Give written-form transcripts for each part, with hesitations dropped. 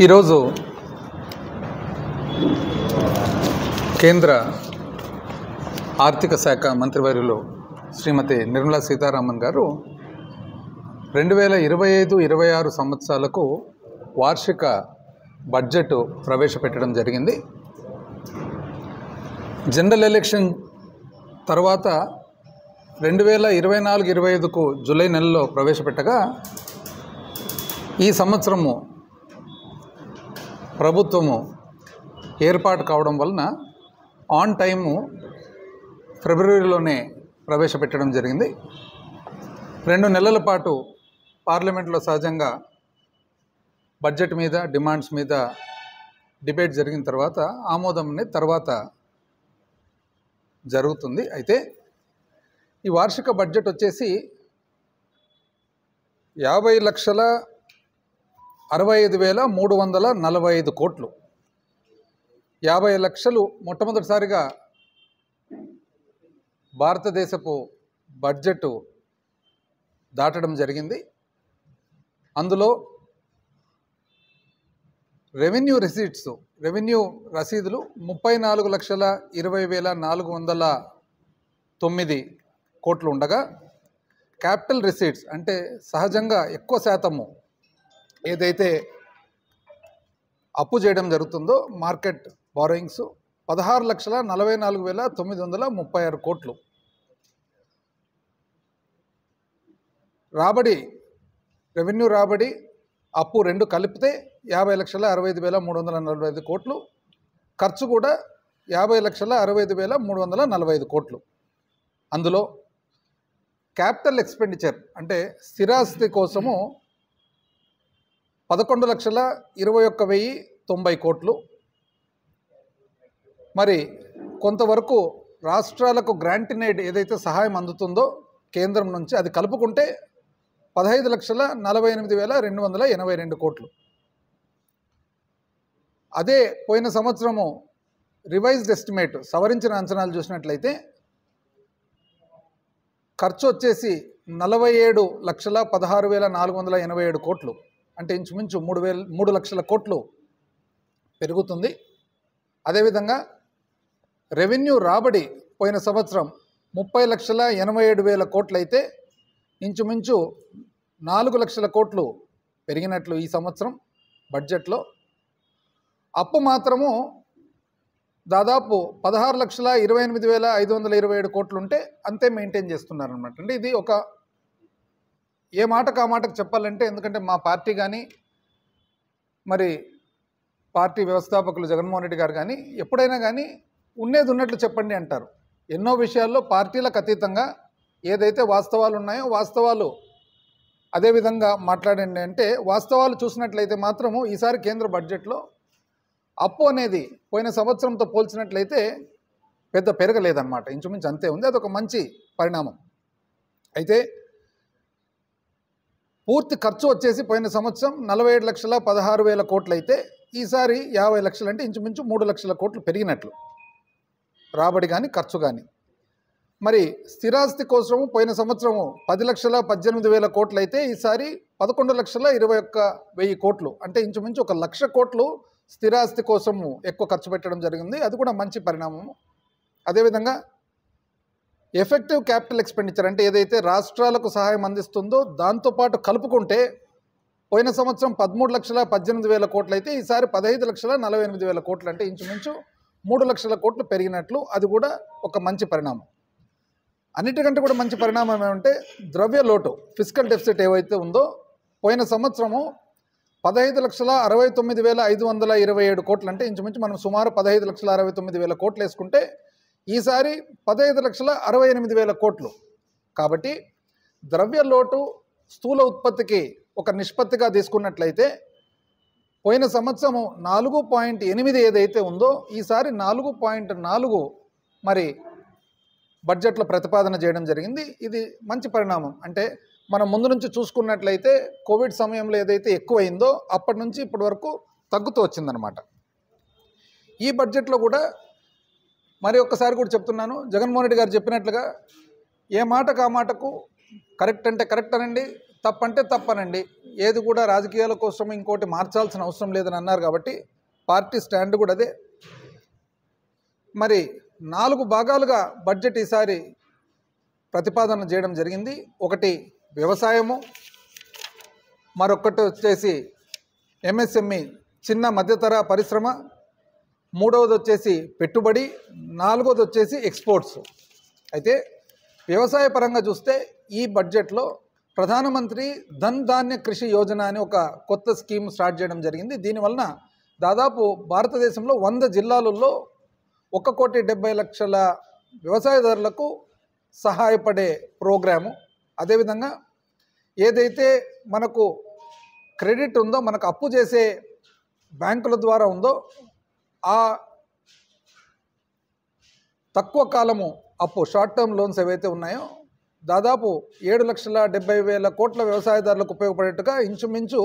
ఈరోజు కేంద్ర ఆర్థిక శాఖ మంత్రివర్యులు శ్రీమతి నిర్మలా సీతారామన్ గారు 2025-26 సంవత్సరాలకు వార్షిక బడ్జెట్ ప్రవేశపెట్టడం జరిగింది. జనరల్ ఎలక్షన్ తర్వాత 2024-25కు జూలై నెలలో ప్రవేశపెట్టగా ఈ సంవత్సరము ప్రభుత్వము ఏర్పాటు కావడం వలన ఆన్ టైము ఫిబ్రవరిలోనే ప్రవేశపెట్టడం జరిగింది. 2 నెలల పాటు పార్లమెంట్లో సహజంగా బడ్జెట్ మీద డిమాండ్స్ మీద డిబేట్ జరిగిన తర్వాత ఆమోదం అనేది తర్వాత జరుగుతుంది. అయితే ఈ వార్షిక బడ్జెట్ వచ్చేసి 50,65,345 కోట్లు. 50 లక్షలు మొట్టమొదటిసారిగా భారతదేశపు బడ్జెట్ దాటడం జరిగింది. అందులో రెవెన్యూ రసీదులు 34,20,409 కోట్లు ఉండగా, క్యాపిటల్ రిసీట్స్ అంటే సహజంగా ఎక్కువ శాతము ఏదైతే అప్పు చేయడం జరుగుతుందో మార్కెట్ బారోయింగ్స్ 16,44,936 కోట్లు. రెవెన్యూ రాబడి అప్పు 2 కలిపితే 50,65,345 కోట్లు. ఖర్చు కూడా 50,65,345 కోట్లు. అందులో క్యాపిటల్ ఎక్స్పెండిచర్ అంటే స్థిరాస్తి కోసము 11,21,090 కోట్లు. మరి కొంతవరకు రాష్ట్రాలకు గ్రాంట్ ఇన్ ఎయిడ్ ఏదైతే సహాయం అందుతుందో కేంద్రం నుంచి అది కలుపుకుంటే 15,48,282 కోట్లు. అదే పోయిన సంవత్సరము రివైజ్డ్ ఎస్టిమేట్ సవరించిన అంచనాలు చూసినట్లయితే ఖర్చు వచ్చేసి 47,16,487 కోట్లు. అంటే ఇంచుమించు 3 లక్షల కోట్లు పెరుగుతుంది. అదేవిధంగా రెవెన్యూ రాబడి పోయిన సంవత్సరం 30,87,000 కోట్లు అయితే ఇంచుమించు 4 లక్షల కోట్లు పెరిగినట్లు ఈ సంవత్సరం బడ్జెట్లో. అప్పు మాత్రము దాదాపు 16,28,527 కోట్లు ఉంటే అంతే మెయింటైన్ చేస్తున్నారనమాట. అంటే ఇది ఒక ఏ మాటకు ఆ మాటకు చెప్పాలంటే, ఎందుకంటే మా పార్టీ కానీ మరి పార్టీ వ్యవస్థాపకులు జగన్మోహన్ రెడ్డి గారు కానీ ఎప్పుడైనా కానీ ఉన్నది ఉన్నట్లు చెప్పండి అంటారు. ఎన్నో విషయాల్లో పార్టీలకు అతీతంగా ఏదైతే వాస్తవాలు ఉన్నాయో వాస్తవాలు అదేవిధంగా మాట్లాడండి అంటే, వాస్తవాలు చూసినట్లయితే మాత్రము ఈసారి కేంద్ర బడ్జెట్లో అప్పు అనేది పోయిన సంవత్సరంతో పోల్చినట్లయితే పెద్ద పెరగలేదన్నమాట, ఇంచుమించు అంతే ఉంది. అదొక మంచి పరిణామం. అయితే పూర్తి ఖర్చు వచ్చేసి పోయిన సంవత్సరం 47,16,000 కోట్లు అయితే ఈసారి 50 లక్షలు అంటే ఇంచుమించు 3 లక్షల కోట్లు పెరిగినట్లు రాబడి కానీ ఖర్చు కానీ. మరి స్థిరాస్తి కోసము పోయిన సంవత్సరము 10,18,000 కోట్లు అయితే ఈసారి 11,21,000 కోట్లు అంటే ఇంచుమించు 1 లక్ష కోట్లు స్థిరాస్తి కోసము ఎక్కువ ఖర్చు పెట్టడం జరిగింది. అది కూడా మంచి పరిణామము. అదేవిధంగా ఎఫెక్టివ్ క్యాపిటల్ ఎక్స్పెండిచర్ అంటే ఏదైతే రాష్ట్రాలకు సహాయం అందిస్తుందో దాంతోపాటు కలుపుకుంటే పోయిన సంవత్సరం 13,18,000 కోట్లు అయితే ఈసారి 15,48,000 కోట్లు అంటే ఇంచుమించు 3 లక్షల కోట్లు పెరిగినట్లు అది కూడా ఒక మంచి పరిణామం. అన్నిటికంటే కూడా మంచి పరిణామం ఏమంటే ద్రవ్య లోటు ఫిస్కల్ డెఫిసిట్ ఏవైతే ఉందో పోయిన సంవత్సరము 15,69,527 కోట్లు అంటే ఇంచుమించు మనం సుమారు 15,69,000 కోట్లు వేసుకుంటే ఈసారి 15,68,000 కోట్లు. కాబట్టి ద్రవ్య లోటు స్థూల ఉత్పత్తికి ఒక నిష్పత్తిగా తీసుకున్నట్లయితే పోయిన సంవత్సరము 4.8 ఏదైతే ఉందో ఈసారి 4.4 మరి బడ్జెట్లో ప్రతిపాదన చేయడం జరిగింది. ఇది మంచి పరిణామం. అంటే మనం ముందు నుంచి చూసుకున్నట్లయితే కోవిడ్ సమయంలో ఏదైతే ఎక్కువైందో అప్పటి నుంచి ఇప్పటి వరకు తగ్గుతూ వచ్చిందనమాట. ఈ బడ్జెట్లో కూడా మరి ఒక్కసారి కూడా చెప్తున్నాను, జగన్మోహన్ రెడ్డి గారు చెప్పినట్లుగా ఏ మాటకు ఆ మాటకు కరెక్ట్ అంటే కరెక్ట్ అనండి, తప్పంటే తప్పనండి, ఏది కూడా రాజకీయాల కోసం ఇంకోటి మార్చాల్సిన అవసరం లేదని అన్నారు కాబట్టి పార్టీ స్టాండ్ కూడా అదే. మరి 4 భాగాలుగా బడ్జెట్ ఈసారి ప్రతిపాదన చేయడం జరిగింది. ఒకటి వ్యవసాయము, మరొకటి వచ్చేసి ఎంఎస్ఎంఈ చిన్న మధ్యతర పరిశ్రమ, మూడవది వచ్చేసి పెట్టుబడి, నాలుగవది వచ్చేసి ఎక్స్పోర్ట్స్. అయితే వ్యవసాయ పరంగా చూస్తే ఈ బడ్జెట్లో ప్రధానమంత్రి ధన్ ధాన్య కృషి యోజన అని ఒక కొత్త స్కీమ్ స్టార్ట్ చేయడం జరిగింది. దీనివలన దాదాపు భారతదేశంలో 100 జిల్లాలలో 1,70,00,000 వ్యవసాయదారులకు సహాయపడే ప్రోగ్రాము. అదేవిధంగా ఏదైతే మనకు క్రెడిట్ ఉందో, మనకు అప్పు చేసే బ్యాంకుల ద్వారా ఉందో, ఆ తక్కువ కాలము అప్పు షార్ట్ టర్మ్ లోన్స్ ఏవైతే ఉన్నాయో దాదాపు 7,70,000 కోట్ల వ్యవసాయదారులకు ఉపయోగపడేట్టుగా ఇంచుమించు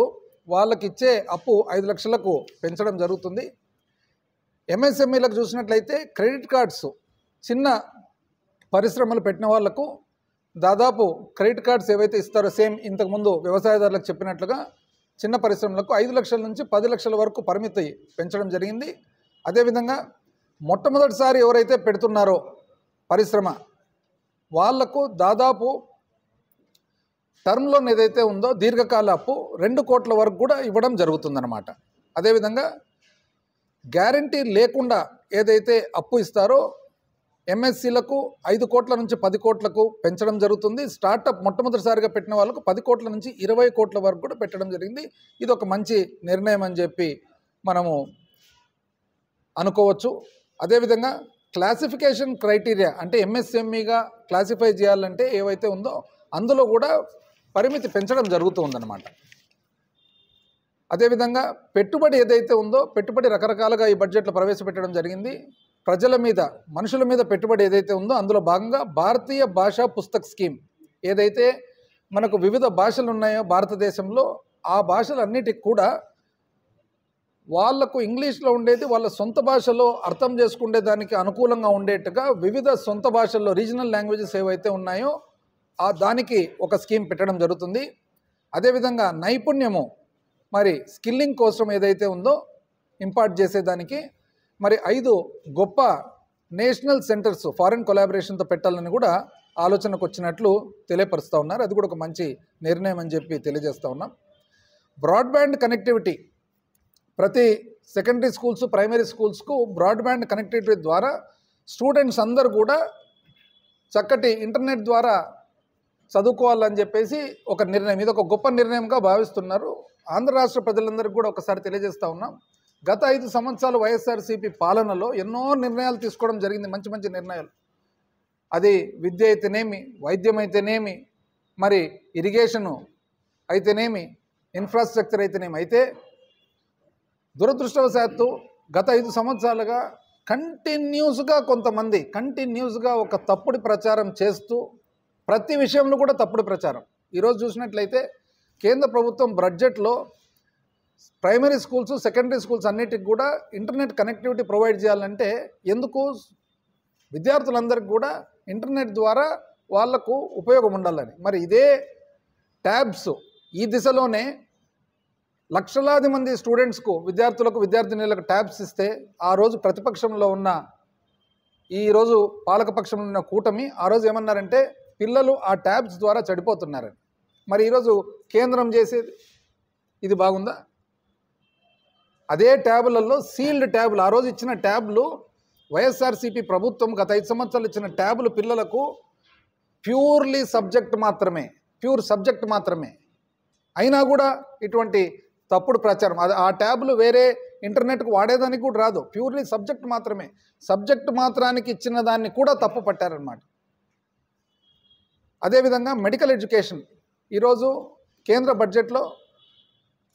వాళ్ళకి ఇచ్చే అప్పు 5 లక్షలకు పెంచడం జరుగుతుంది. ఎంఎస్ఎంఈలకు చూసినట్లయితే క్రెడిట్ కార్డ్స్ చిన్న పరిశ్రమలు పెట్టిన వాళ్లకు దాదాపు క్రెడిట్ కార్డ్స్ ఏవైతే ఇస్తారో సేమ్ ఇంతకుముందు వ్యవసాయదారులకు చెప్పినట్లుగా చిన్న పరిశ్రమలకు 5 లక్షల నుంచి 10 లక్షల వరకు పరిమితి పెంచడం జరిగింది. అదేవిధంగా మొట్టమొదటిసారి ఎవరైతే పెడుతున్నారో పరిశ్రమ వాళ్లకు దాదాపు టర్మ్ లోన్ ఏదైతే ఉందో దీర్ఘకాల అప్పు 2 కోట్ల వరకు కూడా ఇవ్వడం జరుగుతుందన్నమాట. అదేవిధంగా గ్యారంటీ లేకుండా ఏదైతే అప్పు ఇస్తారో ఎంఎస్సీలకు 5 కోట్ల నుంచి 10 కోట్లకు పెంచడం జరుగుతుంది. స్టార్టప్ మొట్టమొదటిసారిగా పెట్టిన వాళ్ళకు 10 కోట్ల నుంచి 20 కోట్ల వరకు కూడా పెట్టడం జరిగింది. ఇది ఒక మంచి నిర్ణయం అని చెప్పి మనము అనుకోవచ్చు. అదేవిధంగా క్లాసిఫికేషన్ క్రైటీరియా అంటే ఎంఎస్ఎంఈగా క్లాసిఫై చేయాలంటే ఏవైతే ఉందో అందులో కూడా పరిమితి పెంచడం జరుగుతూ ఉందన్నమాట. అదేవిధంగా పెట్టుబడి ఏదైతే ఉందో పెట్టుబడి రకరకాలుగా ఈ బడ్జెట్లో ప్రవేశపెట్టడం జరిగింది. ప్రజల మీద, మనుషుల మీద పెట్టుబడి ఏదైతే ఉందో అందులో భాగంగా భారతీయ భాషా పుస్తక్ స్కీమ్ ఏదైతే మనకు వివిధ భాషలు ఉన్నాయో భారతదేశంలో ఆ భాషలన్నిటికి కూడా వాళ్లకు ఇంగ్లీష్లో ఉండేది వాళ్ళ సొంత భాషలో అర్థం చేసుకునే దానికి అనుకూలంగా ఉండేట్టుగా వివిధ సొంత భాషల్లో రీజనల్ లాంగ్వేజెస్ ఏవైతే ఉన్నాయో దానికి ఒక స్కీమ్ పెట్టడం జరుగుతుంది. అదేవిధంగా నైపుణ్యము మరి స్కిల్లింగ్ కోసం ఏదైతే ఉందో ఇంపార్ట్ చేసేదానికి మరి 5 గొప్ప నేషనల్ సెంటర్స్ ఫారెన్ కొలాబరేషన్తో పెట్టాలని కూడా ఆలోచనకు వచ్చినట్లు తెలియపరుస్తూ ఉన్నారు. అది కూడా ఒక మంచి నిర్ణయం అని చెప్పి తెలియజేస్తూ ఉన్నాం. బ్రాడ్బ్యాండ్ కనెక్టివిటీ ప్రతి సెకండరీ స్కూల్స్, ప్రైమరీ స్కూల్స్కు బ్రాడ్బ్యాండ్ కనెక్టివిటీ ద్వారా స్టూడెంట్స్ అందరూ కూడా చక్కటి ఇంటర్నెట్ ద్వారా చదువుకోవాలని చెప్పేసి ఒక నిర్ణయం, ఇది ఒక గొప్ప నిర్ణయంగా భావిస్తున్నారు. ఆంధ్ర రాష్ట్ర ప్రజలందరికీ కూడా ఒకసారి తెలియజేస్తూ ఉన్నాం. గత 5 సంవత్సరాలు వైఎస్ఆర్సీపీ పాలనలో ఎన్నో నిర్ణయాలు తీసుకోవడం జరిగింది, మంచి మంచి నిర్ణయాలు. అది విద్య అయితేనేమి, వైద్యం అయితేనేమి, మరి ఇరిగేషను అయితేనేమి, ఇన్ఫ్రాస్ట్రక్చర్ అయితేనేమి. అయితే దురదృష్టవశాత్తు గత 5 సంవత్సరాలుగా కంటిన్యూస్గా కొంతమంది ఒక తప్పుడు ప్రచారం చేస్తూ ప్రతి విషయంలో కూడా తప్పుడు ప్రచారం. ఈరోజు చూసినట్లయితే కేంద్ర ప్రభుత్వం బడ్జెట్లో ప్రైమరీ స్కూల్స్, సెకండరీ స్కూల్స్ అన్నిటికి కూడా ఇంటర్నెట్ కనెక్టివిటీ ప్రొవైడ్ చేయాలంటే ఎందుకు విద్యార్థులందరికీ కూడా ఇంటర్నెట్ ద్వారా వాళ్లకు ఉపయోగం ఉండాలని. మరి ఇదే ట్యాబ్స్ ఈ దిశలోనే లక్షలాది మంది స్టూడెంట్స్కు, విద్యార్థులకు, విద్యార్థినులకు ట్యాబ్స్ ఇస్తే ఆ రోజు ప్రతిపక్షంలో ఉన్న, ఈరోజు పాలకపక్షంలో ఉన్న కూటమి ఆ రోజు ఏమన్నారంటే పిల్లలు ఆ ట్యాబ్స్ ద్వారా చెడిపోతున్నారని. మరి ఈరోజు కేంద్రం చేసేది ఇది బాగుందా? అదే ట్యాబులలో సీల్డ్ ట్యాబులు, ఆ రోజు ఇచ్చిన ట్యాబులు వైఎస్ఆర్సీపీ ప్రభుత్వం గత 5 సంవత్సరాలు ఇచ్చిన ట్యాబులు పిల్లలకు ప్యూర్ సబ్జెక్ట్ మాత్రమే అయినా కూడా ఇటువంటి తప్పుడు ప్రచారం. ఆ ట్యాబులు వేరే ఇంటర్నెట్కు వాడేదానికి కూడా రాదు, ప్యూర్లీ సబ్జెక్ట్ మాత్రమే. సబ్జెక్ట్ మాత్రానికి ఇచ్చిన దాన్ని కూడా తప్పు పట్టారన్నమాట. అదేవిధంగా మెడికల్ ఎడ్యుకేషన్ ఈరోజు కేంద్ర బడ్జెట్లో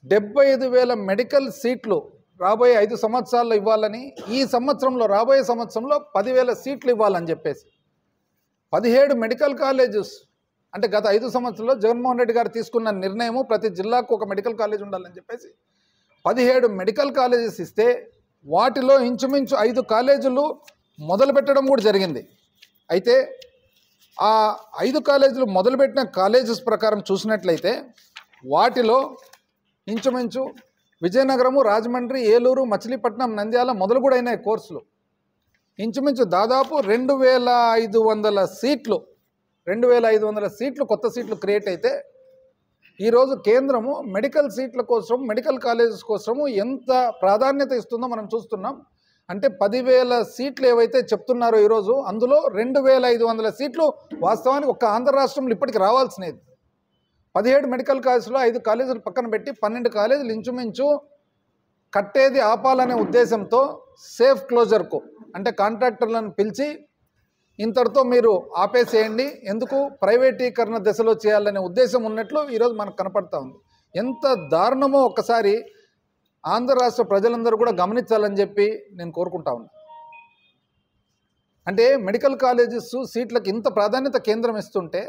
75,000 మెడికల్ సీట్లు రాబోయే 5 సంవత్సరాల్లో ఇవ్వాలని, ఈ సంవత్సరంలో రాబోయే సంవత్సరంలో 10,000 సీట్లు ఇవ్వాలని చెప్పేసి 17 మెడికల్ కాలేజెస్ అంటే గత 5 సంవత్సరాల్లో జగన్మోహన్ రెడ్డి గారు తీసుకున్న నిర్ణయము ప్రతి జిల్లాకు ఒక మెడికల్ కాలేజ్ ఉండాలని చెప్పేసి 17 మెడికల్ కాలేజెస్ ఇస్తే వాటిలో ఇంచుమించు 5 కాలేజీలు మొదలుపెట్టడం కూడా జరిగింది. అయితే ఆ 5 కాలేజీలు మొదలుపెట్టిన కాలేజెస్ ప్రకారం చూసినట్లయితే వాటిలో ఇంచుమించు విజయనగరము, రాజమండ్రి, ఏలూరు, మచిలీపట్నం, నంద్యాల మొదలు కూడా అయినాయి కోర్సులు. ఇంచుమించు దాదాపు 2500 సీట్లు 2500 సీట్లు కొత్త సీట్లు క్రియేట్ అయితే ఈరోజు కేంద్రము మెడికల్ సీట్ల కోసం, మెడికల్ కాలేజెస్ కోసము ఎంత ప్రాధాన్యత ఇస్తుందో మనం చూస్తున్నాం. అంటే 10,000 సీట్లు ఏవైతే చెప్తున్నారో ఈరోజు, అందులో 2500 సీట్లు వాస్తవానికి ఒక్క ఆంధ్ర రాష్ట్రంలో ఇప్పటికి రావాల్సినది. 17 మెడికల్ కాలేజీలో 5 కాలేజీలు పక్కన పెట్టి 12 కాలేజీలు ఇంచుమించు కట్టేది ఆపాలనే ఉద్దేశంతో సేఫ్ క్లోజర్కు, అంటే కాంట్రాక్టర్లను పిలిచి ఇంతటితో మీరు ఆపేసేయండి, ఎందుకు ప్రైవేటీకరణ దశలో చేయాలనే ఉద్దేశం ఉన్నట్లు ఈరోజు మనకు కనపడతా ఉంది. ఎంత దారుణమో ఒక్కసారి ఆంధ్ర రాష్ట్ర ప్రజలందరూ కూడా గమనించాలని చెప్పి నేను కోరుకుంటా ఉన్నా. అంటే మెడికల్ కాలేజెస్ సీట్లకు ఇంత ప్రాధాన్యత కేంద్రం ఇస్తుంటే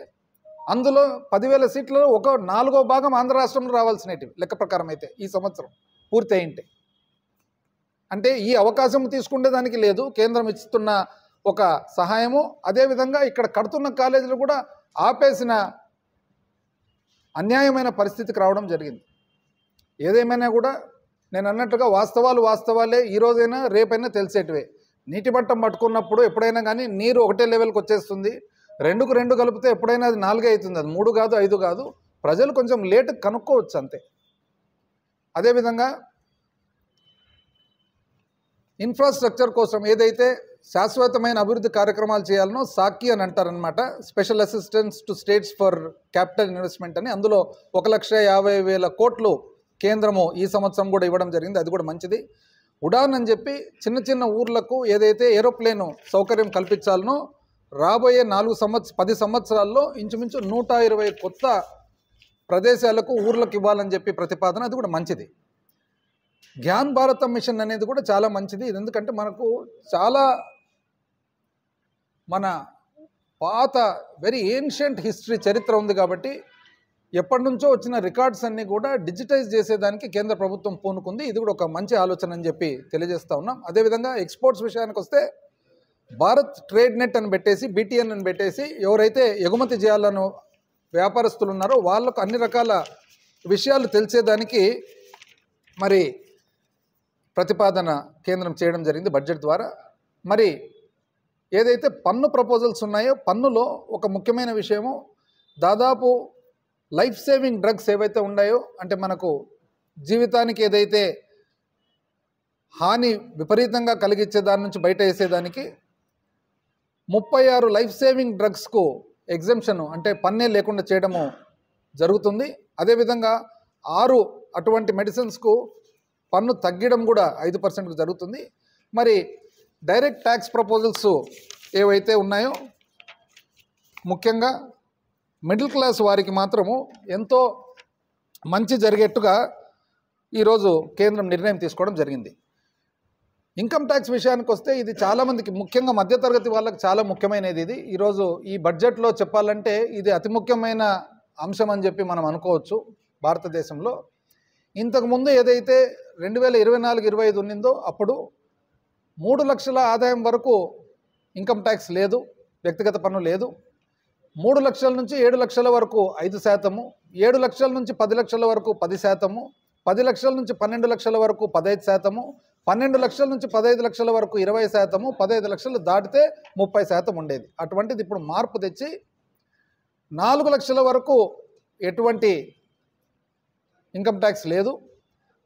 అందులో 10,000 సీట్లలో ఒక 4వ భాగం ఆంధ్ర రాష్ట్రంలో రావాల్సినవి లెక్క ప్రకారం అయితే ఈ సంవత్సరం పూర్తి అయింటే. అంటే ఈ అవకాశం తీసుకునేదానికి లేదు, కేంద్రం ఇస్తున్న ఒక సహాయము. అదేవిధంగా ఇక్కడ కడుతున్న కాలేజీలు కూడా ఆపేసిన అన్యాయమైన పరిస్థితికి రావడం జరిగింది. ఏదేమైనా కూడా నేను అన్నట్టుగా వాస్తవాలే, ఈరోజైనా రేపైనా తెలిసేటివే. నీటి మట్టం పట్టుకున్నప్పుడు ఎప్పుడైనా కానీ నీరు ఒకటే లెవెల్కి వచ్చేస్తుంది. 2కు 2 కలిపితే ఎప్పుడైనా అది 4 అవుతుంది, అది 3 కాదు 5 కాదు. ప్రజలు కొంచెం లేటు కనుక్కోవచ్చు అంతే. అదేవిధంగా ఇన్ఫ్రాస్ట్రక్చర్ కోసం ఏదైతే శాశ్వతమైన అభివృద్ధి కార్యక్రమాలు చేయాలనో సాకి అని అంటారనమాట, special assistance to states for capital investment అని. అందులో 1,50,000 కోట్లు కేంద్రము ఈ సంవత్సరం కూడా ఇవ్వడం జరిగింది. అది కూడా మంచిది. ఉడాన్ అని చెప్పి చిన్న చిన్న ఊర్లకు ఏదైతే ఏరోప్లేను సౌకర్యం కల్పించాలనో రాబోయే 10 సంవత్సరాల్లో ఇంచుమించు 120 కొత్త ప్రదేశాలకు ఊర్లకు ఇవ్వాలని చెప్పి ప్రతిపాదన, అది కూడా మంచిది. జ్ఞాన్ భారత మిషన్ అనేది కూడా చాలా మంచిది. ఇది ఎందుకంటే మనకు చాలా మన పాత వెరీ ఏన్షియంట్ హిస్టరీ చరిత్ర ఉంది కాబట్టి ఎప్పటి నుంచో వచ్చిన రికార్డ్స్ అన్నీ కూడా డిజిటైజ్ చేసేదానికి కేంద్ర ప్రభుత్వం పూనుకుంది. ఇది కూడా ఒక మంచి ఆలోచన అని చెప్పి తెలియజేస్తూ ఉన్నాం. అదేవిధంగా ఎక్స్పోర్ట్స్ విషయానికి వస్తే భారత్ ట్రేడ్ నెట్ అని పెట్టేసి, BTN అని పెట్టేసి ఎవరైతే ఎగుమతి చేయాలని వ్యాపారస్తులు ఉన్నారో వాళ్ళకు అన్ని రకాల విషయాలు తెలిసేదానికి మరి ప్రతిపాదన కేంద్రం చేయడం జరిగింది బడ్జెట్ ద్వారా. మరి ఏదైతే పన్ను ప్రపోజల్స్ ఉన్నాయో పన్నులో ఒక ముఖ్యమైన విషయము, దాదాపు లైఫ్ సేవింగ్ డ్రగ్స్ ఏవైతే ఉన్నాయో, అంటే మనకు జీవితానికి ఏదైతే హాని విపరీతంగా కలిగించే దాని నుంచి బయట వేసేదానికి 36 లైఫ్ సేవింగ్ డ్రగ్స్కు ఎగ్జంప్షన్, అంటే పన్నే లేకుండా చేయడము జరుగుతుంది. అదేవిధంగా 6 అటువంటి మెడిసిన్స్కు పన్ను తగ్గడం కూడా 5%కు జరుగుతుంది. మరి డైరెక్ట్ ట్యాక్స్ ప్రపోజల్స్ ఏవైతే ఉన్నాయో ముఖ్యంగా మిడిల్ క్లాస్ వారికి మాత్రము ఎంతో మంచి జరిగేట్టుగా ఈరోజు కేంద్రం నిర్ణయం తీసుకోవడం జరిగింది. ఇన్కమ్ ట్యాక్స్ విషయానికి వస్తే ఇది చాలామందికి, ముఖ్యంగా మధ్యతరగతి వాళ్ళకి చాలా ముఖ్యమైనది. ఇది ఈరోజు ఈ బడ్జెట్లో చెప్పాలంటే ఇది అతి ముఖ్యమైన అంశం అని చెప్పి మనం అనుకోవచ్చు. భారతదేశంలో ఇంతకుముందు ఏదైతే 2024-25 ఉన్నిందో అప్పుడు 3 లక్షల ఆదాయం వరకు ఇన్కమ్ ట్యాక్స్ లేదు, వ్యక్తిగత పన్ను లేదు. 3 లక్షల నుంచి 7 లక్షల వరకు 5%, 7 లక్షల నుంచి 10 లక్షల వరకు 10%, 10 లక్షల నుంచి 12 లక్షల వరకు 15%, 12 లక్షల నుంచి 15 లక్షల వరకు 20%, 15 లక్షలు దాటితే 30% ఉండేది. అటువంటిది ఇప్పుడు మార్పు తెచ్చి 4 లక్షల వరకు ఎటువంటి ఇన్కమ్ ట్యాక్స్ లేదు,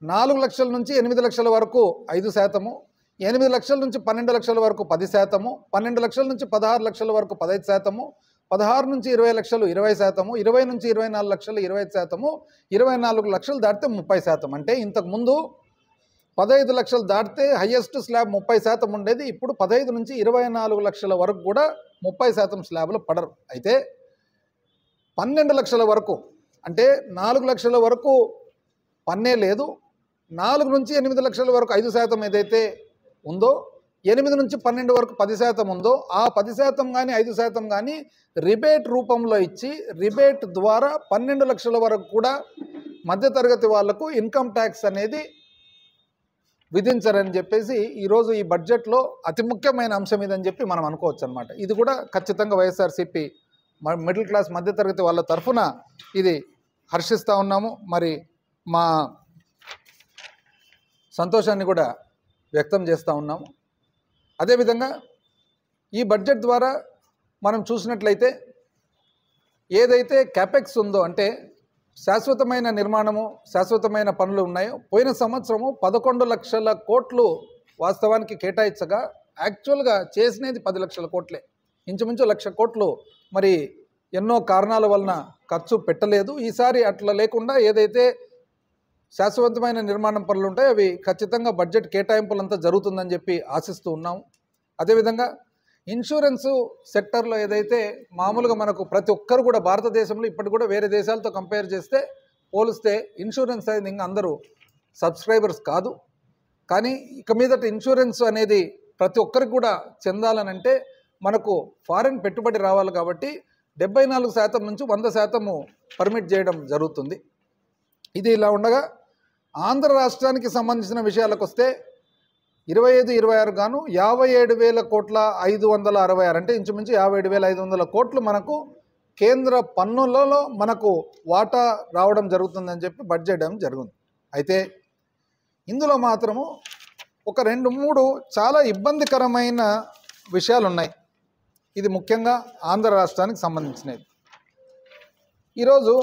4 లక్షల నుంచి 8 లక్షల వరకు 5%, 8 లక్షల నుంచి 12 లక్షల వరకు 10%, 12 లక్షల నుంచి 16 లక్షల వరకు 15%, 16 నుంచి 20 లక్షలు 20%, 20 నుంచి 24 లక్షలు 20%, 24 లక్షలు దాటితే 30%. అంటే ఇంతకుముందు 15 లక్షలు దాటితే హయ్యెస్ట్ స్లాబ్ 30% ఉండేది. ఇప్పుడు 15 నుంచి 24 లక్షల వరకు కూడా 30% స్లాబ్లో పడరు. అయితే 12 లక్షల వరకు, అంటే 4 లక్షల వరకు పన్నే లేదు, 4 నుంచి 8 లక్షల వరకు 5% ఏదైతే ఉందో, 8 నుంచి 12 వరకు 10% ఉందో, ఆ 10% కానీ 5% కానీ రిబేట్ రూపంలో ఇచ్చి, రిబేట్ ద్వారా 12 లక్షల వరకు కూడా మధ్యతరగతి వాళ్లకు ఇన్కమ్ ట్యాక్స్ అనేది విధించరని చెప్పేసి ఈరోజు ఈ బడ్జెట్లో అతి ముఖ్యమైన అంశం ఇదని చెప్పి మనం అనుకోవచ్చు అనమాట. ఇది కూడా ఖచ్చితంగా వైఎస్ఆర్సీపీ మిడిల్ క్లాస్ మధ్యతరగతి వాళ్ళ తరఫున ఇది హర్షిస్తూ ఉన్నాము. మరి మా సంతోషాన్ని కూడా వ్యక్తం చేస్తూ ఉన్నాము. అదేవిధంగా ఈ బడ్జెట్ ద్వారా మనం చూసినట్లయితే ఏదైతే క్యాపెక్స్ ఉందో, అంటే శాశ్వతమైన నిర్మాణము, శాశ్వతమైన పనులు ఉన్నాయో, పోయిన సంవత్సరము 11 లక్షల కోట్లు వాస్తవానికి కేటాయించగా యాక్చువల్గా చేసినది 10 లక్షల కోట్లే. ఇంచుమించు 1,00,000 కోట్లు మరి ఎన్నో కారణాల వలన ఖర్చు పెట్టలేదు. ఈసారి అట్లా లేకుండా ఏదైతే శాశ్వతమైన నిర్మాణం పనులు ఉంటాయో అవి ఖచ్చితంగా బడ్జెట్ కేటాయింపులంతా జరుగుతుందని చెప్పి ఆశిస్తూ ఉన్నాము. అదేవిధంగా ఇన్సూరెన్సు సెక్టర్లో ఏదైతే మామూలుగా మనకు ప్రతి ఒక్కరు కూడా భారతదేశంలో ఇప్పటికి కూడా వేరే దేశాలతో కంపేర్ చేస్తే పోలిస్తే ఇన్సూరెన్స్ అనేది ఇంకా అందరూ సబ్స్క్రైబర్స్ కాదు. కానీ ఇక మీదట ఇన్సూరెన్స్ అనేది ప్రతి ఒక్కరికి కూడా చెందాలనంటే మనకు ఫారిన్ పెట్టుబడి రావాలి. కాబట్టి 74% నుంచి 100% పర్మిట్ చేయడం జరుగుతుంది. ఇది ఇలా ఉండగా ఆంధ్ర రాష్ట్రానికి సంబంధించిన విషయాలకు వస్తే 25-26 గాను 57,566 అంటే ఇంచుమించు 57,500 కోట్లు మనకు కేంద్ర పన్నులలో మనకు వాటా రావడం జరుగుతుందని చెప్పి బడ్జెట్ జరుగుతుంది. అయితే ఇందులో మాత్రము ఒక 2-3 చాలా ఇబ్బందికరమైన విషయాలు ఉన్నాయి. ఇది ముఖ్యంగా ఆంధ్ర రాష్ట్రానికి సంబంధించినది. ఈరోజు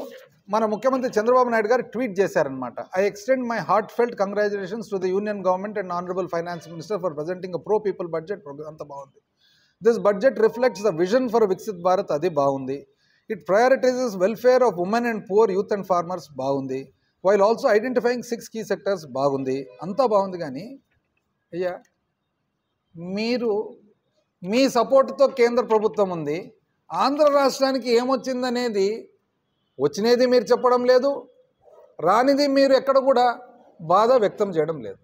మన ముఖ్యమంత్రి చంద్రబాబు నాయుడు గారు ట్వీట్ చేశారనమాట. I extend my heartfelt congratulations to the union government and honourable finance minister for presenting a pro people budget. అంత బాగుంది. This budget reflects the vision for Viksit Bharat. అది బాగుంది. It prioritises welfare of women and poor, youth and farmers. బాగుంది. While also identifying 6 key sectors. బాగుంది. అంతా బాగుంది. కానీ అయ్యా, మీరు మీ సపోర్టుతో కేంద్ర ప్రభుత్వం ఉంది, ఆంధ్ర రాష్ట్రానికి ఏమొచ్చిందనేది వచ్చినది మీరు చెప్పడం లేదు, రానిది మీరు ఎక్కడ కూడా బాధ వ్యక్తం చేయడం లేదు.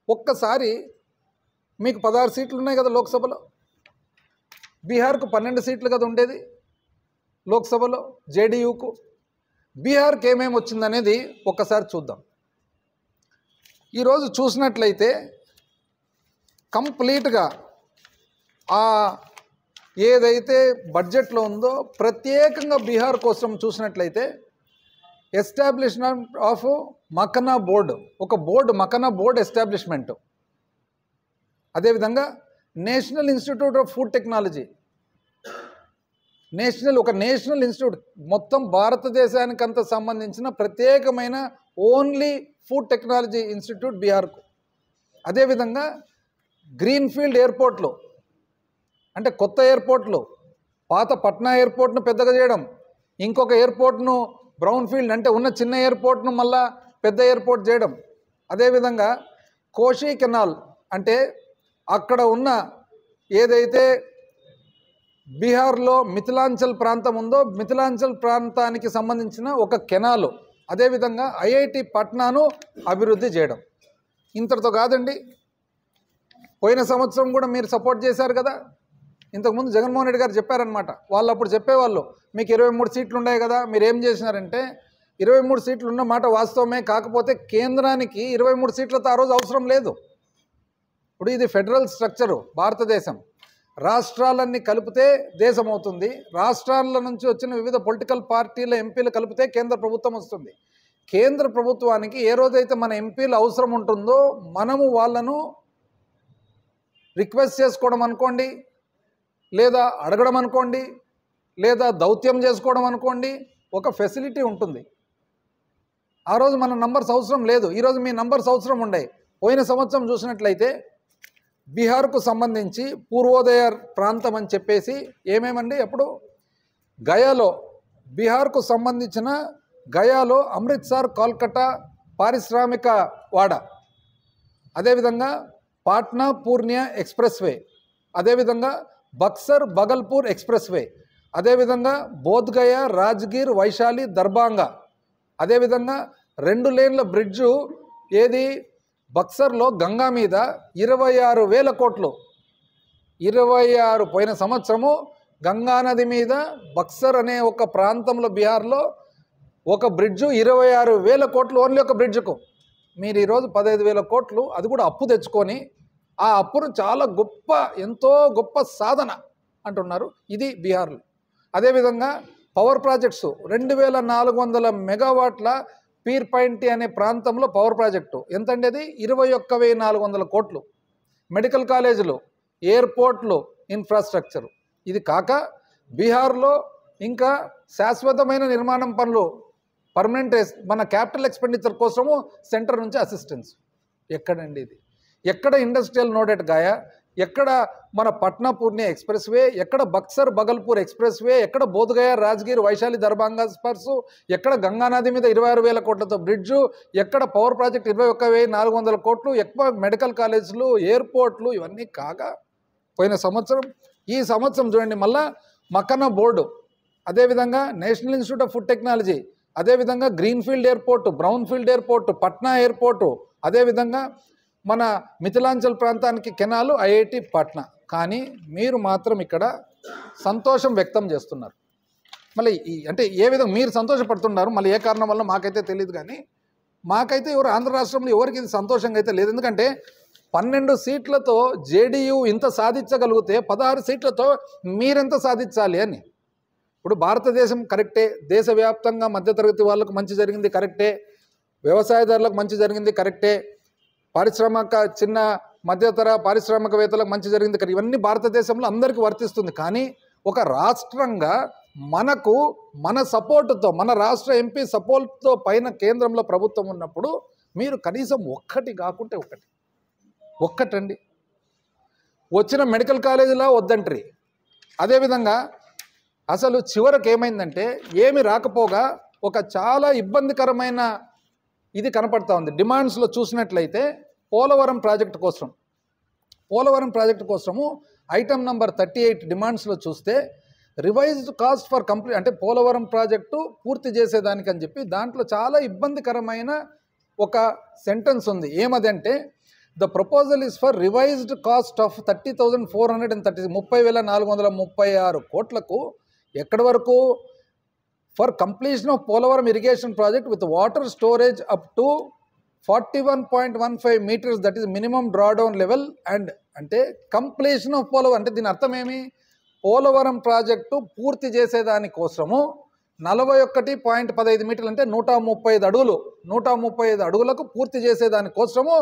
ఒక్కసారి మీకు 16 సీట్లు ఉన్నాయి కదా లోక్సభలో, బీహార్కు 12 సీట్లు కదా ఉండేది లోక్సభలో జేడీయూకు. బీహార్కి ఏమేమి వచ్చిందనేది ఒక్కసారి చూద్దాం. ఈరోజు చూసినట్లయితే కంప్లీట్గా ఏదైతే బడ్జెట్లో ఉందో ప్రత్యేకంగా బీహార్ కోసం చూసినట్లయితే ఎస్టాబ్లిష్మెంట్ ఆఫ్ మకనా బోర్డు, ఒక బోర్డు మకనా బోర్డు ఎస్టాబ్లిష్మెంట్. అదేవిధంగా national institute of food technology, ఒక నేషనల్ ఇన్స్టిట్యూట్, మొత్తం భారతదేశానికంత సంబంధించిన ప్రత్యేకమైన ఓన్లీ ఫుడ్ టెక్నాలజీ ఇన్స్టిట్యూట్ బీహార్కు. అదేవిధంగా గ్రీన్ఫీల్డ్ ఎయిర్పోర్ట్లు, అంటే కొత్త ఎయిర్పోర్ట్లు, పాత పట్నా ఎయిర్పోర్ట్ను పెద్దగా చేయడం, ఇంకొక ఎయిర్పోర్ట్ను బ్రౌన్ ఫీల్డ్ అంటే ఉన్న చిన్న ఎయిర్పోర్ట్ను మళ్ళా పెద్ద ఎయిర్పోర్ట్ చేయడం. అదేవిధంగా కోషి కెనాల్ అంటే అక్కడ ఉన్న ఏదైతే బీహార్లో మిథిలాంచల్ ప్రాంతం ఉందో మిథిలాంచల్ ప్రాంతానికి సంబంధించిన ఒక కెనాలు. అదేవిధంగా ఐఐటి పట్నాను అభివృద్ధి చేయడం. ఇంతటితో కాదండి, పోయిన సంవత్సరం కూడా మీరు సపోర్ట్ చేశారు కదా. ఇంతకుముందు జగన్మోహన్ రెడ్డి గారు చెప్పారనమాట. వాళ్ళు అప్పుడు చెప్పేవాళ్ళు, మీకు 23 సీట్లు ఉన్నాయి కదా, మీరు ఏం చేసినారంటే 23 సీట్లు ఉన్న మాట వాస్తవమే, కాకపోతే కేంద్రానికి 23 సీట్లతో ఆ రోజు అవసరం లేదు. ఇప్పుడు ఇది ఫెడరల్ స్ట్రక్చరు భారతదేశం, రాష్ట్రాలన్నీ కలిపితే దేశం అవుతుంది. రాష్ట్రాల నుంచి వచ్చిన వివిధ పొలిటికల్ పార్టీల ఎంపీలు కలిపితే కేంద్ర ప్రభుత్వం వస్తుంది. కేంద్ర ప్రభుత్వానికి ఏ రోజైతే మన ఎంపీలు అవసరం ఉంటుందో మనము వాళ్ళను రిక్వెస్ట్ చేసుకోవడం అనుకోండి, లేదా అడగడం అనుకోండి, లేదా దౌత్యం చేసుకోవడం అనుకోండి, ఒక ఫెసిలిటీ ఉంటుంది. ఆ రోజు మన నంబర్స్ అవసరం లేదు, ఈరోజు మీ నంబర్స్ అవసరం ఉన్నాయి. పోయిన సంవత్సరం చూసినట్లయితే బీహార్కు సంబంధించి పూర్వోదయ ప్రాంతం అని చెప్పేసి ఏమేమండి, అప్పుడు గయాలో, బీహార్కు సంబంధించిన గయాలో అమృత్సర్ కోల్కతా పారిశ్రామిక వాడ, అదేవిధంగా పాట్నా పూర్ణియా ఎక్స్ప్రెస్ వే, అదేవిధంగా బక్సర్ బగల్పూర్ ఎక్స్ప్రెస్ వే, అదేవిధంగా బోధ్గయ రాజ్గిర్ వైశాలి దర్భంగా, అదేవిధంగా 2 లేన్ల బ్రిడ్జు ఏది బక్సర్లో గంగా మీద 26,000 కోట్లు, 26 పోయిన సంవత్సరము గంగానది మీద బక్సర్ అనే ఒక ప్రాంతంలో బీహార్లో ఒక బ్రిడ్జు 26,000 కోట్లు ఓన్లీ ఒక బ్రిడ్జుకు. మీరు ఈరోజు 15,000 కోట్లు అది కూడా అప్పు తెచ్చుకొని ఆ అప్పును చాలా గొప్ప, ఎంతో గొప్ప సాధన అంటున్నారు. ఇది బీహార్లో. అదేవిధంగా పవర్ ప్రాజెక్ట్స్ 2400 మెగావాట్ల పీర్పైంటి అనే ప్రాంతంలో పవర్ ప్రాజెక్టు ఎంతండి అది 21,400 కోట్లు. మెడికల్ కాలేజీలు, ఎయిర్పోర్ట్లు, ఇన్ఫ్రాస్ట్రక్చర్. ఇది కాక బీహార్లో ఇంకా శాశ్వతమైన నిర్మాణం పనులు పర్మనెంట్ మన క్యాపిటల్ ఎక్స్పెండిచర్ కోసము సెంటర్ నుంచి అసిస్టెన్స్. ఎక్కడండి ఇది? ఎక్కడ ఇండస్ట్రియల్ నోడ్ ఎట్ గాయా, ఎక్కడ మన పట్నా పూర్ణి ఎక్స్ప్రెస్ వే, ఎక్కడ బక్సర్ బగల్పూర్ ఎక్స్ప్రెస్ వే, ఎక్కడ బోధగయ రాజ్గిర్ వైశాలి దర్భంగా స్పర్సు, ఎక్కడ గంగానది మీద 26,000 కోట్లతో బ్రిడ్జు, ఎక్కడ పవర్ ప్రాజెక్ట్ 21,400 కోట్లు, ఎక్కువ మెడికల్ కాలేజీలు, ఎయిర్పోర్ట్లు, ఇవన్నీ కాగా పోయిన సంవత్సరం ఈ సంవత్సరం చూడండి మళ్ళా మక్కన్న బోర్డు, అదేవిధంగా national institute of food technology, అదేవిధంగా greenfield airport, brownfield airport, Patna airport, అదేవిధంగా మన మిథిలాంచల్ ప్రాంతానికి కెనాలు, ఐఐటి పట్నా. కానీ మీరు మాత్రం ఇక్కడ సంతోషం వ్యక్తం చేస్తున్నారు. మళ్ళీ అంటే ఏ విధంగా మీరు సంతోషపడుతున్నారు, మళ్ళీ ఏ కారణం వల్ల మాకైతే తెలియదు. కానీ మాకైతే ఎవరు ఆంధ్ర రాష్ట్రంలో ఎవరికి ఇది సంతోషంగా అయితే లేదు. ఎందుకంటే 12 సీట్లతో జేడీయూ ఇంత సాధించగలిగితే 16 సీట్లతో మీరెంత సాధించాలి అని. ఇప్పుడు భారతదేశం కరెక్టే, దేశవ్యాప్తంగా మధ్యతరగతి వాళ్ళకు మంచి జరిగింది కరెక్టే, వ్యవసాయదారులకు మంచి జరిగింది కరెక్టే, చిన్న మధ్యతర పారిశ్రామికవేత్తలకు మంచి జరిగింది కదా, ఇవన్నీ భారతదేశంలో అందరికీ వర్తిస్తుంది. కానీ ఒక రాష్ట్రంగా మనకు మన సపోర్టుతో, మన రాష్ట్ర ఎంపీ సపోర్ట్తో పైన కేంద్రంలో ప్రభుత్వం ఉన్నప్పుడు మీరు కనీసం ఒక్కటి కాకుంటే ఒక్కటండి. వచ్చిన మెడికల్ కాలేజీలో వద్దంటారు. అదేవిధంగా అసలు చివరికి ఏమైందంటే ఏమి రాకపోగా ఒక చాలా ఇబ్బందికరమైన ఇది కనపడతా ఉంది. డిమాండ్స్లో చూసినట్లయితే పోలవరం ప్రాజెక్టు కోసము ఐటమ్ నంబర్ 38 డిమాండ్స్లో చూస్తే రివైజ్డ్ కాస్ట్ ఫర్ కంప్లీట్, అంటే పోలవరం ప్రాజెక్టు పూర్తి చేసేదానికి అని చెప్పి దాంట్లో చాలా ఇబ్బందికరమైన ఒక సెంటెన్స్ ఉంది. ఏమదంటే the proposal is for revised cost of 30,430 30,436 కోట్లకు ఎక్కడి వరకు for completion of Polavaram irrigation project with water storage up to 41.15 meters, that is minimum drawdown level, and అంటే completion of Polavaram అంటే దీని అర్థం ఏమి, పోలవరం ప్రాజెక్టు పూర్తి చేసేదాని కోసము 41.15 మీటర్లు అంటే 135 అడుగులు, 135 అడుగులకు పూర్తి చేసేదాని కోసము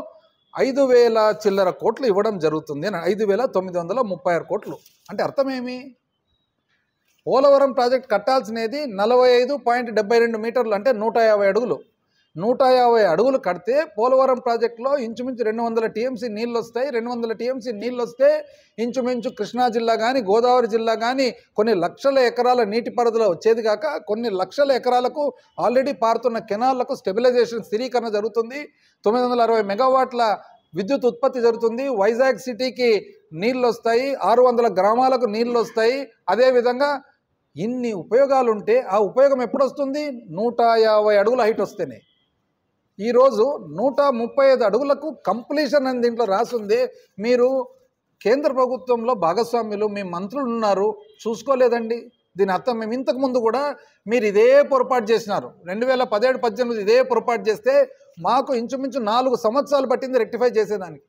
5,000 చిల్లర కోట్లు ఇవ్వడం జరుగుతుంది. 5,936 కోట్లు అంటే అర్థం ఏమి, పోలవరం ప్రాజెక్ట్ కట్టాల్సినది 45.72 మీటర్లు అంటే 150 అడుగులు. 150 అడుగులు కడితే పోలవరం ప్రాజెక్టులో ఇంచుమించు 200 టీఎంసీ నీళ్ళు వస్తాయి. 200 టీఎంసీ నీళ్ళు వస్తే ఇంచుమించు కృష్ణా జిల్లా కానీ గోదావరి జిల్లా కానీ కొన్ని లక్షల ఎకరాల నీటి పరిధిలో వచ్చేది కాక కొన్ని లక్షల ఎకరాలకు ఆల్రెడీ పారుతున్న కెనాళ్లకు స్టెబిలైజేషన్ స్థిరీకరణ జరుగుతుంది. 960 మెగావాట్ల విద్యుత్ ఉత్పత్తి జరుగుతుంది. వైజాగ్ సిటీకి నీళ్ళు వస్తాయి, 600 గ్రామాలకు నీళ్ళు వస్తాయి. అదేవిధంగా ఇన్ని ఉపయోగాలు ఉంటే ఆ ఉపయోగం ఎప్పుడు వస్తుంది, 150 అడుగుల హైట్ వస్తేనే. ఈరోజు 135 అడుగులకు కంప్లీషన్ అని దీంట్లో రాసింది. మీరు కేంద్ర ప్రభుత్వంలో భాగస్వామ్యులు, మీ మంత్రులు ఉన్నారు, చూసుకోలేదండి. దీని అర్థం మేము ఇంతకుముందు కూడా మీరు ఇదే పొరపాటు చేసినారు. 2017-18 ఇదే పొరపాటు చేస్తే మాకు ఇంచుమించు 4 సంవత్సరాలు పట్టింది రెక్టిఫై చేసేదానికి.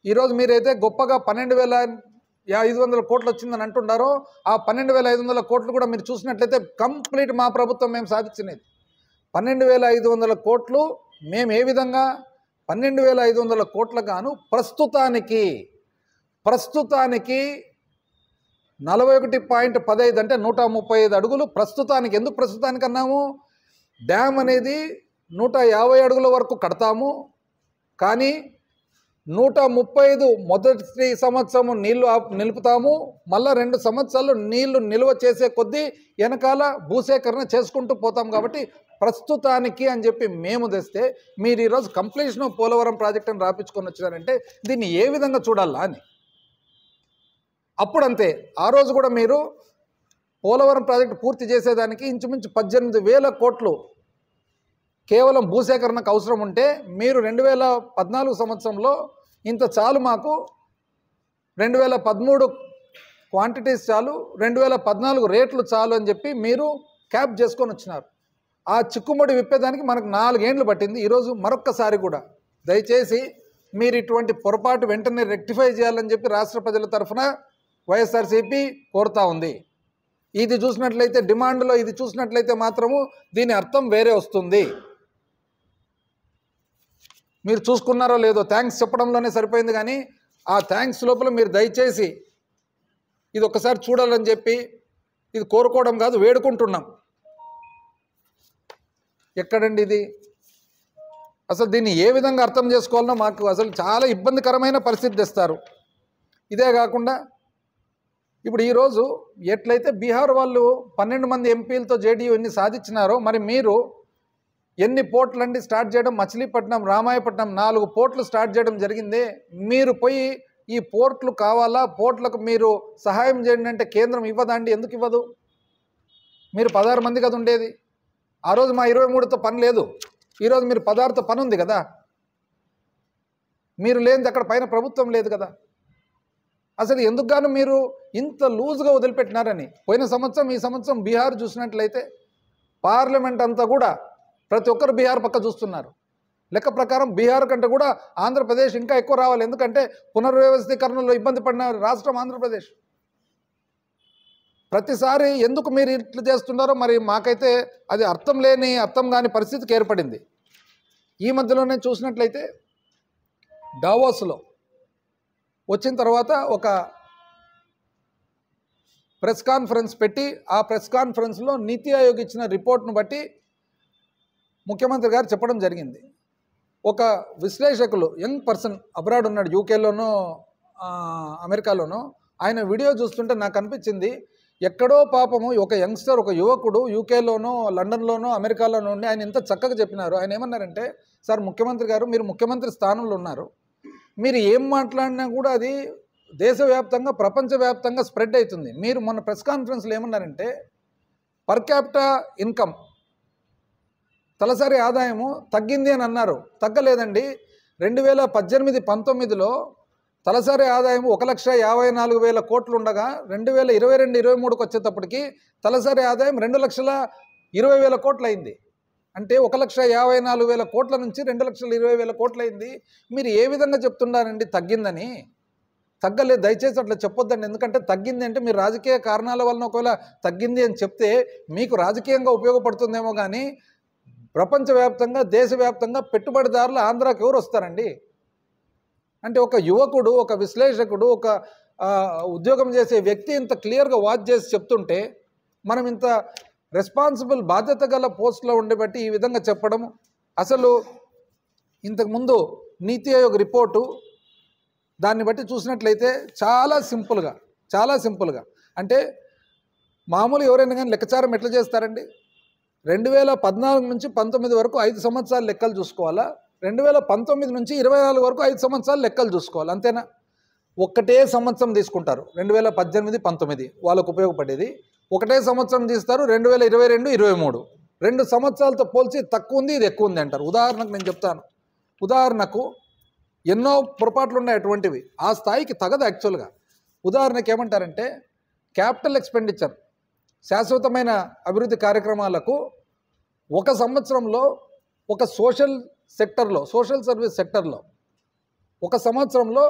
ఈరోజు మీరైతే గొప్పగా 12,500 కోట్లు వచ్చిందని అంటున్నారో ఆ 12,500 కోట్లు కూడా మీరు చూసినట్లయితే కంప్లీట్ మా ప్రభుత్వం మేము సాధించినది. 12,500 కోట్లు మేము ఏ విధంగా 12,500 కోట్ల గాను ప్రస్తుతానికి 41.15 అంటే 135 అడుగులు ప్రస్తుతానికి. ఎందుకు ప్రస్తుతానికి అన్నాము, డ్యామ్ అనేది 150 అడుగుల వరకు కడతాము, కానీ 135 మొదటి సంవత్సరము నీళ్లు నిలుపుతాము, మళ్ళీ 2 సంవత్సరాలు నీళ్లు నిల్వ చేసే కొద్దీ వెనకాల భూసేకరణ చేసుకుంటూ పోతాం. కాబట్టి ప్రస్తుతానికి అని చెప్పి మేము తెస్తే మీరు ఈరోజు కంప్లీషన్ ఆఫ్ పోలవరం ప్రాజెక్ట్ అని రాపించుకొని వచ్చినారంటే దీన్ని ఏ విధంగా చూడాలా అని. అప్పుడంతే ఆ రోజు కూడా మీరు పోలవరం ప్రాజెక్టు పూర్తి చేసేదానికి ఇంచుమించు 18,000 కోట్లు కేవలం భూసేకరణకు అవసరం ఉంటే మీరు 2014 సంవత్సరంలో ఇంత చాలు, మాకు 2013 క్వాంటిటీస్ చాలు, 2014 రేట్లు చాలు అని చెప్పి మీరు క్యాప్ చేసుకొని వచ్చినారు. ఆ చిక్కుముడి విప్పేదానికి మనకు 4 ఏళ్ళు పట్టింది. ఈరోజు మరొక్కసారి కూడా దయచేసి మీరు ఇటువంటి పొరపాటు వెంటనే రెక్టిఫై చేయాలని చెప్పి రాష్ట్ర ప్రజల తరఫున వైఎస్ఆర్సీపీ కోరుతా ఉంది. ఇది చూసినట్లయితే డిమాండ్లో ఇది చూసినట్లయితే మాత్రము దీని అర్థం వేరే వస్తుంది. మీరు చూసుకున్నారో లేదో, థ్యాంక్స్ చెప్పడంలోనే సరిపోయింది, కానీ ఆ థ్యాంక్స్ లోపల మీరు దయచేసి ఇది ఒక్కసారి చూడాలని చెప్పి ఇది కోరుకోవడం కాదు, వేడుకుంటున్నాం. ఎక్కడండి ఇది? అసలు దీన్ని ఏ విధంగా అర్థం చేసుకోవాలనో మాకు అసలు చాలా ఇబ్బందికరమైన పరిస్థితి తెస్తారు. ఇదే కాకుండా ఇప్పుడు ఈరోజు ఎట్లయితే బీహార్ వాళ్ళు 12 మంది ఎంపీలతో జేడీయూ ఎన్ని సాధించినారో, మరి మీరు ఎన్ని పోర్టులండి స్టార్ట్ చేయడం? మచిలీపట్నం, రామాయపట్నం 4 పోర్టులు స్టార్ట్ చేయడం జరిగిందే. మీరు పోయి ఈ పోర్టులు కావాలా, పోర్టులకు మీరు సహాయం చేయండి అంటే కేంద్రం ఇవ్వదా అండి? ఎందుకు ఇవ్వదు? మీరు 16 మంది కదా ఉండేది. ఆ రోజు మా 23తో పని లేదు, ఈరోజు మీరు 16తో పని ఉంది కదా. మీరు లేనిది అక్కడ పైన ప్రభుత్వం లేదు కదా. అసలు ఎందుకు గాను మీరు ఇంత లూజ్గా వదిలిపెట్టినారని. పోయిన సంవత్సరం ఈ సంవత్సరం బీహార్ చూసినట్లయితే పార్లమెంట్ అంతా కూడా ప్రతి ఒక్కరు బీహార్ పక్క చూస్తున్నారు. లెక్క ప్రకారం బీహార్ కంటే కూడా ఆంధ్రప్రదేశ్ ఇంకా ఎక్కువ రావాలి. ఎందుకంటే పునర్వ్యవస్థీకరణలో ఇబ్బంది పడిన రాష్ట్రం ఆంధ్రప్రదేశ్. ప్రతిసారి ఎందుకు మీరు ఇట్లా చేస్తున్నారో మరి మాకైతే అది అర్థం కాని పరిస్థితికి ఏర్పడింది. ఈ మధ్యలోనే చూసినట్లయితే డావోస్లో వచ్చిన తర్వాత ఒక ప్రెస్ కాన్ఫరెన్స్ పెట్టి ఆ ప్రెస్ కాన్ఫరెన్స్లో నీతి ఆయోగ్ ఇచ్చిన రిపోర్ట్ను బట్టి ముఖ్యమంత్రి గారు చెప్పడం జరిగింది. ఒక విశ్లేషకులు యంగ్ పర్సన్ అబ్రాడ్ ఉన్నాడు, యూకేలోనో అమెరికాలోనో, ఆయన వీడియో చూస్తుంటే నాకు అనిపించింది ఎక్కడో పాపము ఒక యంగ్స్టర్, ఒక యువకుడు యూకేలోనో లండన్లోనో అమెరికాలోనో ఉండి ఆయన ఎంత చక్కగా చెప్పినారు. ఆయన ఏమన్నారంటే, సార్ ముఖ్యమంత్రి గారు మీరు ముఖ్యమంత్రి స్థానంలో ఉన్నారు, మీరు ఏం మాట్లాడినా కూడా అది దేశవ్యాప్తంగా ప్రపంచవ్యాప్తంగా స్ప్రెడ్ అవుతుంది. మీరు మొన్న ప్రెస్ కాన్ఫరెన్స్లో ఏమన్నారంటే పర్ క్యాపిటా ఇన్కమ్ తలసరి ఆదాయము తగ్గింది అని అన్నారు. తగ్గలేదండి. 2018-19లో తలసరి ఆదాయం 1,54,000 కోట్లు ఉండగా 2022-23కి వచ్చేటప్పటికి తలసరి ఆదాయం 2,20,000 కోట్లు అయింది. అంటే 1,54,000 కోట్ల నుంచి 2,20,000 కోట్లు అయింది. మీరు ఏ విధంగా చెప్తున్నారండి తగ్గిందని? తగ్గలేదు, దయచేసి అట్లా చెప్పొద్దండి. ఎందుకంటే తగ్గింది అంటే మీరు రాజకీయ కారణాల వలన ఒకవేళ తగ్గింది అని చెప్తే మీకు రాజకీయంగా ఉపయోగపడుతుందేమో, కానీ ప్రపంచవ్యాప్తంగా దేశవ్యాప్తంగా పెట్టుబడిదారులు ఆంధ్రాకి ఎవరు వస్తారండి? అంటే ఒక యువకుడు, ఒక విశ్లేషకుడు, ఒక ఉద్యోగం చేసే వ్యక్తి ఇంత క్లియర్గా వాచ్ చేసి చెప్తుంటే మనం ఇంత రెస్పాన్సిబుల్ బాధ్యత గల పోస్ట్లో ఉండబట్టి ఈ విధంగా చెప్పడం. అసలు ఇంతకుముందు నీతి ఆయోగ్ రిపోర్టు దాన్ని బట్టి చూసినట్లయితే చాలా సింపుల్గా అంటే మామూలు ఎవరైనా కానీ లెక్కచారం ఎట్లా చేస్తారండి? 2014 నుంచి 19 వరకు 5 సంవత్సరాలు లెక్కలు చూసుకోవాలా, 2019 నుంచి 24 వరకు 5 సంవత్సరాలు లెక్కలు చూసుకోవాలి, అంతేనా? ఒక్కటే సంవత్సరం తీసుకుంటారు, 2018-19 వాళ్ళకు ఉపయోగపడేది. ఒకటే సంవత్సరం తీస్తారు 2022-23. 2 సంవత్సరాలతో పోల్చి తక్కువ ఉంది, ఇది ఎక్కువ ఉంది అంటారు. ఉదాహరణకు నేను చెప్తాను. ఉదాహరణకు ఎన్నో పొరపాట్లు ఉన్నాయి అటువంటివి, ఆ స్థాయికి తగదు యాక్చువల్గా. ఉదాహరణకు ఏమంటారంటే క్యాపిటల్ ఎక్స్పెండిచర్, శాశ్వతమైన అభివృద్ధి కార్యక్రమాలకు ఒక సంవత్సరంలో ఒక సోషల్ సర్వీస్ సెక్టర్లో ఒక సంవత్సరంలో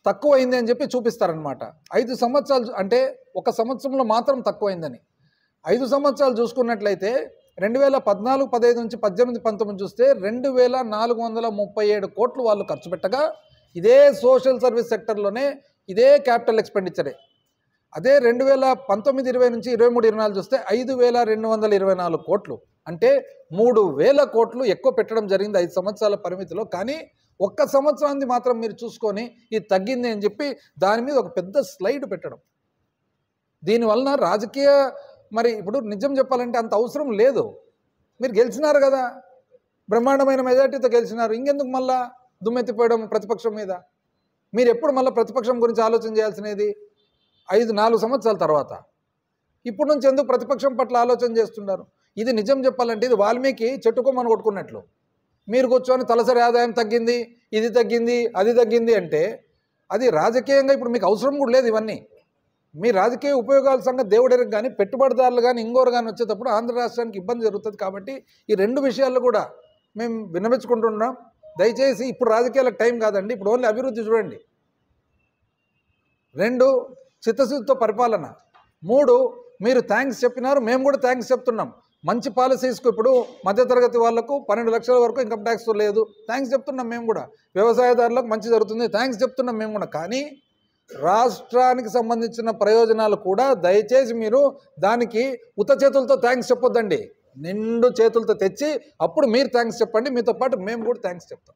తక్కువ అయింది అని చెప్పి చూపిస్తారనమాట. 5 సంవత్సరాలు అంటే ఒక సంవత్సరంలో మాత్రం తక్కువైందని. 5 సంవత్సరాలు చూసుకున్నట్లయితే 2014-15 నుంచి 18-19 చూస్తే 2,437 కోట్లు వాళ్ళు ఖర్చు పెట్టగా ఇదే సోషల్ సర్వీస్ సెక్టర్లోనే ఇదే క్యాపిటల్ ఎక్స్పెండిచరే. అదే 2019-20 నుంచి 23-24 చూస్తే 5,224 కోట్లు, అంటే 3,000 కోట్లు ఎక్కువ పెట్టడం జరిగింది 5 సంవత్సరాల పరిమితిలో. కానీ ఒక్క సంవత్సరాన్ని మాత్రం మీరు చూసుకొని ఇది తగ్గింది అని చెప్పి దాని మీద ఒక పెద్ద స్లైడ్ పెట్టడం. దీనివలన రాజకీయ మరి ఇప్పుడు నిజం చెప్పాలంటే అంత అవసరం లేదు. మీరు గెలిచినారు కదా, బ్రహ్మాండమైన మెజార్టీతో గెలిచినారు, ఇంకెందుకు మళ్ళా దుమ్మెత్తిపోయడం ప్రతిపక్షం మీద? మీరు ఎప్పుడు మళ్ళీ ప్రతిపక్షం గురించి ఆలోచన చేయాల్సినది 5-4 సంవత్సరాల తర్వాత. ఇప్పుడు నుంచి ఎందుకు ప్రతిపక్షం పట్ల ఆలోచన చేస్తున్నారు? ఇది నిజం చెప్పాలంటే ఇది వాల్మీకి చెట్టుకోమని కొట్టుకున్నట్లు. మీరు కూర్చొని తలసరి ఆదాయం తగ్గింది, ఇది తగ్గింది, అది తగ్గింది అంటే అది రాజకీయంగా ఇప్పుడు మీకు అవసరం కూడా లేదు ఇవన్నీ. మీ రాజకీయ ఉపయోగాల సంగతి దేవుడికి కానీ పెట్టుబడిదారులు కానీ ఇంకోరు కానీ వచ్చేటప్పుడు ఆంధ్ర రాష్ట్రానికి ఇబ్బంది జరుగుతుంది. కాబట్టి ఈ 2 విషయాల్లో కూడా మేము విన్నవించుకుంటున్నాం. దయచేసి ఇప్పుడు రాజకీయాలకు టైం కాదండి, ఇప్పుడు ఓన్లీ అభివృద్ధి చూడండి. 2 చిత్తశుద్ధితో పరిపాలన, 3 మీరు థ్యాంక్స్ చెప్పినారు, మేము కూడా థ్యాంక్స్ చెప్తున్నాం. మంచి పాలసీస్కు ఇప్పుడు మధ్యతరగతి వాళ్లకు 12 లక్షల వరకు ఇన్కమ్ ట్యాక్స్ లేదు, థ్యాంక్స్ చెప్తున్నాం మేము కూడా. వ్యవసాయదారులకు మంచి జరుగుతుంది, థ్యాంక్స్ చెప్తున్నాం మేము కూడా. కానీ రాష్ట్రానికి సంబంధించిన ప్రయోజనాలు కూడా దయచేసి మీరు దానికి ఉత్త చేతులతో థ్యాంక్స్ చెప్పొద్దండి. నిండు చేతులతో తెచ్చి అప్పుడు మీరు థ్యాంక్స్ చెప్పండి, మీతో పాటు మేము కూడా థ్యాంక్స్ చెప్తాం.